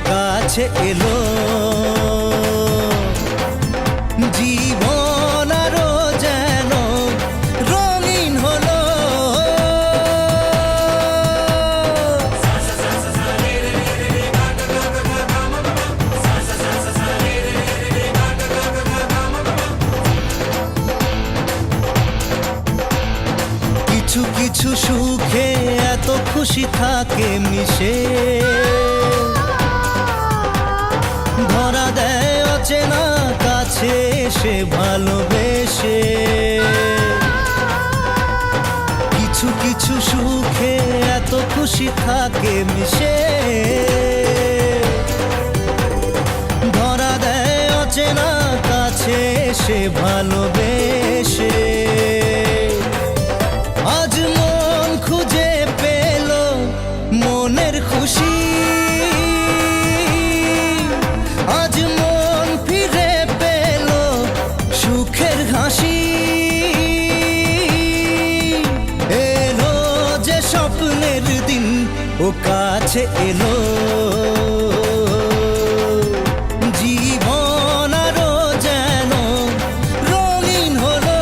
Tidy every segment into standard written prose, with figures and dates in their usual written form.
কাছে এলো জীবন আরো যেন রঙিন হলো। কিছু কিছু সুখে এত খুশি থাকে মিশে, ধরা দেয় অচেনা কাছে এসে ভালোবেসে। কিছু কিছু সুখে এত খুশি থাকে মিশে, ধরা দেয় অচেনা কাছে এসে ভালোবেসে। আজ মন খুঁজে পেল মনের খুশি, আজ মন ফিরে পেল সুখের হাসি। এলো যে স্বপ্নের দিন ও কাছে এলো, জীবন আরো যেন রঙিন হলো।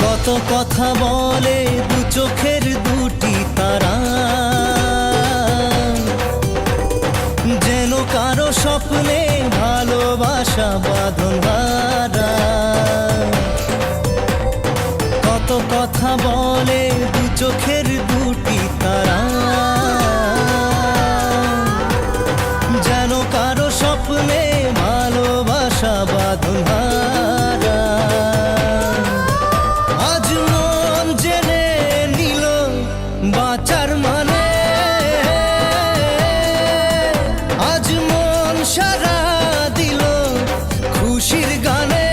কত কথা বলে দু চোখের দুটি তারা, যেন কারো স্বপ্নে ভালোবাসা বাঁধন হারা। কত কথা বলে দু চোখের দুটি তারা, যেন কারো স্বপ্নে ভালোবাসা বাঁধন হারা। আজ মন জেনে নিল বাঁচার মানে, আজ মন সারা দিল খুশির গানে।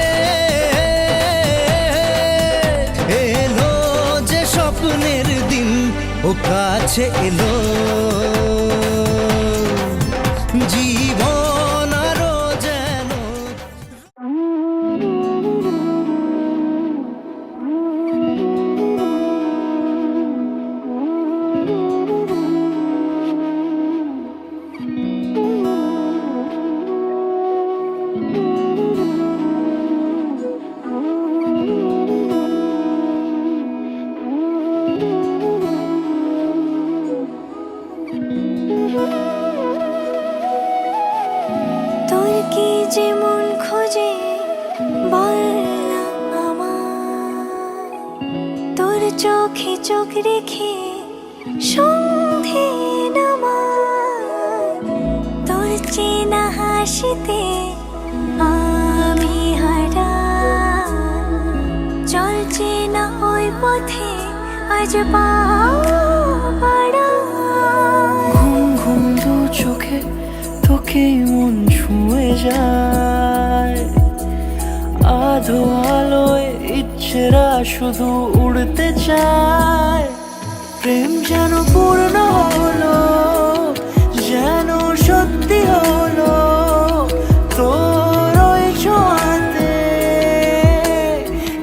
এলো যে স্বপ্নের দিন ও কাছে এলো, জীবন আরো যেন। তোর কি যেমন খোঁজে বললাম আমার, তোর চোখে চোখ রেখে সন্ধে নামার। তোর চেনা হাসিতে আমি হারা, চল চেনা ওই পথে আজ পাড়া। ঘুম ঘুম দু চোখে তোকে মন ছুঁয়ে যায়, আধো আলোয় ইচ্ছেরা শুধু উড়তে চায়। প্রেম যেন পূর্ণ হলো, যেন সত্যি হলো তোর ওই ছোঁয়াতে,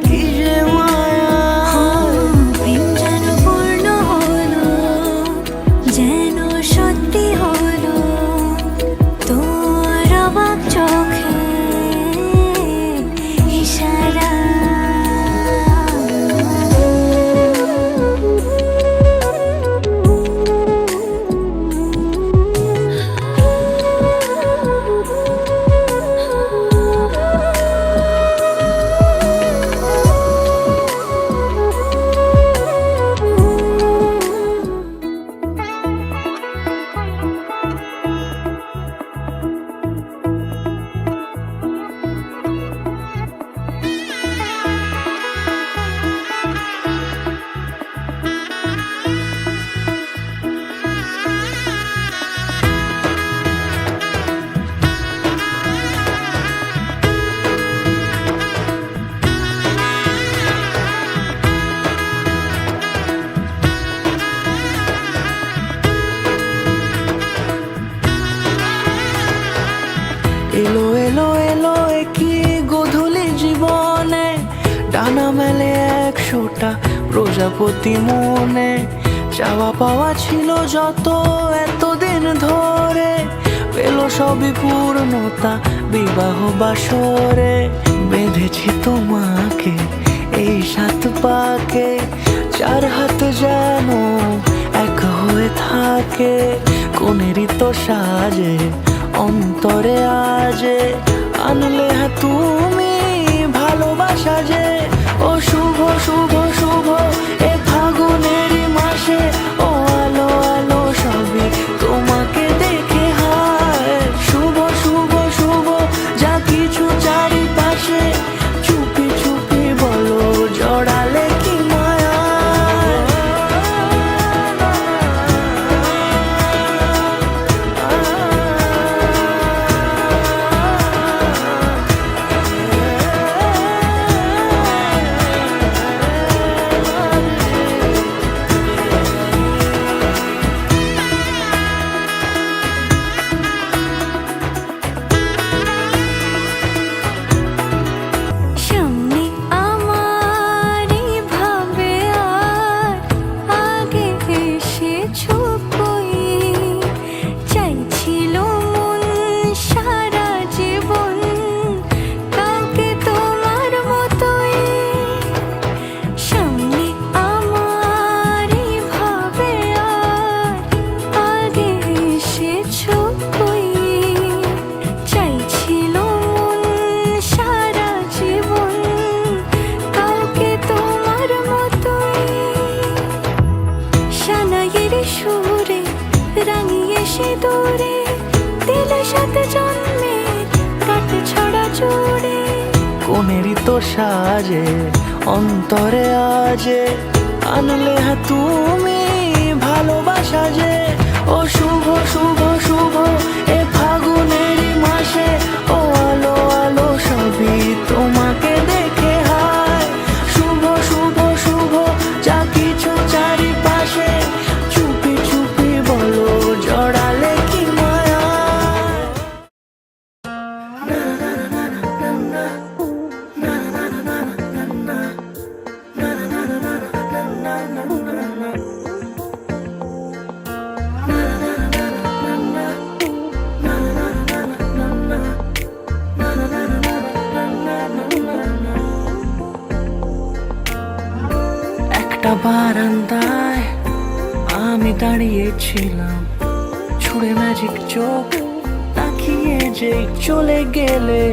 কি যে মায়া। প্রেম যেন পূর্ণ হলো, যেন সত্যি হলো তোর অবাক চোখে ইশারা। একটা প্রজাপতি মনে, চাওয়া পাওয়া ছিল যত এতদিন ধরে, পেল সবই পূর্ণতা বিবাহ বাসরে। বেঁধেছি তোমাকে এই 7 পাকে, 4 হাত যেন এক হয়ে থাকে। কোনেরই তো সাজে অন্তরে আজে, আনলে তুমি ভালোবাসা যে। ও শুভ শুভ শুভ এ ফাগুনেরই মাসে, ও আলো আলো সবই তোমাকে দেখে হায়। শুভ শুভ শুভ যা কিছু চারিপাশে, চুপি চুপি বলো জড়ালে কি মায়া। সামনে আমারই ভাবে আর আগে এসেছো কই, চাইছিল মন সারা জীবন কাউকে তোমার মতোই। সামনে আমারই ভাবে আর আগে এসেছো কই, চাইছিল মন সারা জীবন কাউকে তোমার মতোই। সানাইয়ের সুরে রাঙিয়ে সে দূরে, দিলে 7 জন্মের কাট ছড়া জুড়ে। কোনেরই তো সাজে অন্তরে আজে, আনলে তুমি ভালোবাসা যে। ও শুভ শুভ শুভ এ ফাগুনেরই মাসে, ও আলো আলো সবই তোমাকে দেখে হায়। শুভ শুভ শুভ যা কিছু চারিপাশে, চুপি চুপি বলো জড়ালে কি মায়া। একটা বারান্দায় আমি দাঁড়িয়েছিলাম, ছুঁড়ে ম্যাজিক চোখ তাকিয়ে যে চলে গেলে।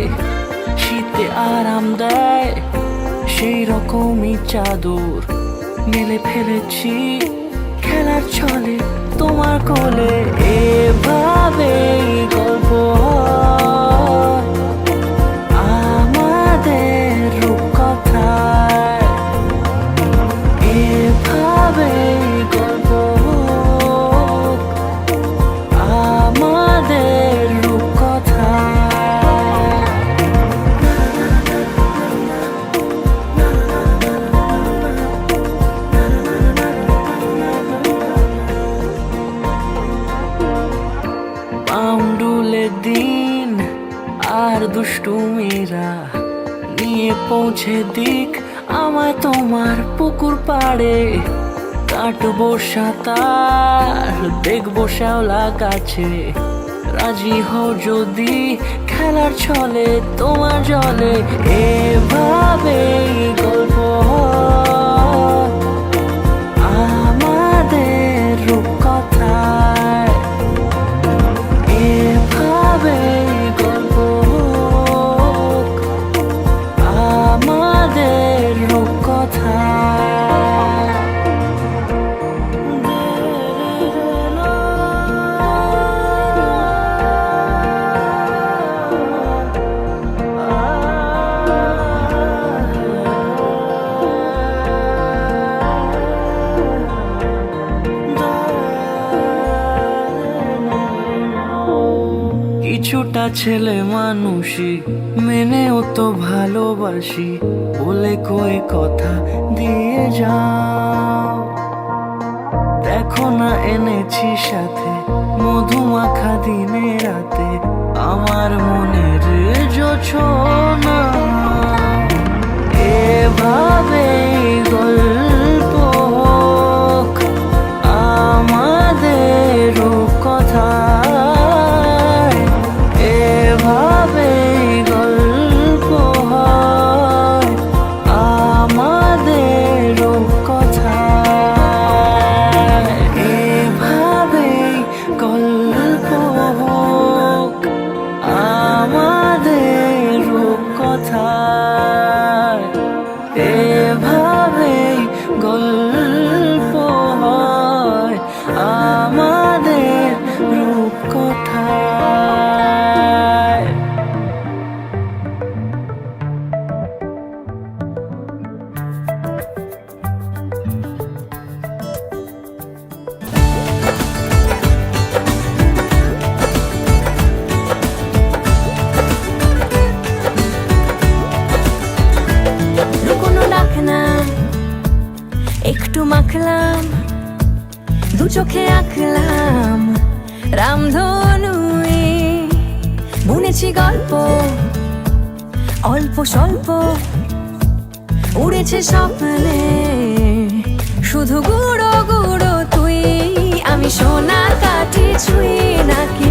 শীতে আরাম দেয় সেই রকমই চাদর মেলে ফেলেছি খেলার ছলে তোমার কোলে। এভাবে গল্প হয় আমাদের রূপকথায়, এভাবে গল্প হোক আমাদের রূপকথায়। পাউন্ডুলে দিন আর দুষ্টুমিরা নিয়ে পৌঁছে দিক আমায় তোমার পুকুর পাড়ে। কাটবো সাঁতার দেখবো শ্যাওলা গাছে, রাজি হও যদি খেলার ছলে তোমার জলে। এভাবে গল্প হয় আমাদের রূপকথায়, এভাবে গল্প হোক আমাদের রূপকথায়। কিছুটা ছেলে মানুষই মেনেও তো ভালোবাসি, বলে কয়ে কথা দিয়ে যাও। দেখো না এনেছি সাথে মধুমাখা দিনে রাতে, আমার মনের জোছনা। এভাবে গল্প আঁকলাম, দু চোখে আঁকলাম রামধনু, বুনেছি গল্প অল্প স্বল্প, উড়েছে স্বপ্নে শুধু গুঁড়ো গুঁড়ো তুই। আমি সোনার কাঠি ছুঁই নাকি